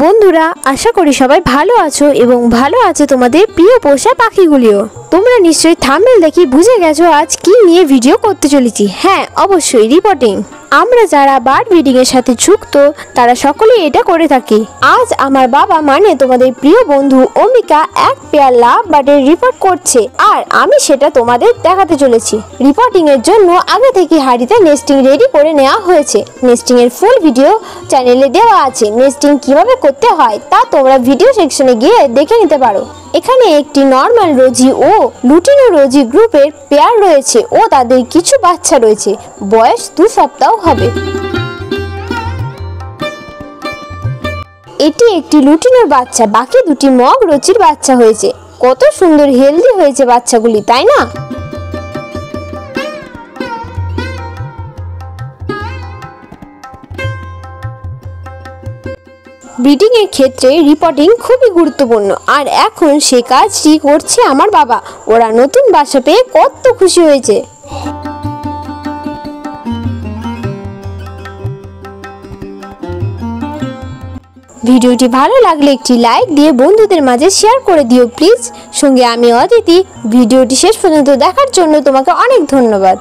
বন্ধুরা, আশা করি সবাই ভালো আছো এবং ভালো আছে তোমাদের প্রিয় পোষা পাখিগুলিও। তোমরা নিশ্চয়ই থাম্বনেল দেখে বুঝে গেছো আজ কি নিয়ে ভিডিও করতে চলেছি। হ্যাঁ, অবশ্যই রিপোর্টিং। আমরা যারা বার্ড ব্রিডিং এর সাথে যুক্ত তারা সকলেই এটা করে থাকি। আজ আমার বাবা মানে তোমাদের প্রিয় বন্ধু অম্বিকা এক পেয়ার লাভ বার্ডের রিপোর্ট করছে আর আমি সেটা তোমাদের দেখাতে চলেছি। রিপোর্টিং এর জন্য আগে থেকে হাড়িতে নেস্টিং রেডি করে নেওয়া হয়েছে। নেস্টিং এর ফুল ভিডিও চ্যানেলে দেওয়া আছে। নেস্টিং কিভাবে করতে হয় তা তোমরা ভিডিও সেকশনে গিয়ে দেখে নিতে পারো। এখানে একটি নর্মাল রোজি ও লুটিনো রোজি গ্রুপের পেয়ার রয়েছে ও তাদের কিছু বাচ্চা রয়েছে। বয়স 2 সপ্তাহ হবে। এটি একটি লুটিনোর বাচ্চা, বাকি দুটি মগ রোজির বাচ্চা হয়েছে। কত সুন্দর হেলদি হয়েছে বাচ্চাগুলি, তাই না? ব্রিডিং এর ক্ষেত্রে রিপোর্টিং খুবই গুরুত্বপূর্ণ আর এখন সে কাজটি করছে আমার বাবা। ওরা নতুন বাসা পেয়ে কত খুশি হয়েছে। ভিডিওটি ভালো লাগলে একটি লাইক দিয়ে বন্ধুদের মাঝে শেয়ার করে দিও প্লিজ। সঙ্গে আমি অদিতি। ভিডিওটি শেষ পর্যন্ত দেখার জন্য তোমাকে অনেক ধন্যবাদ।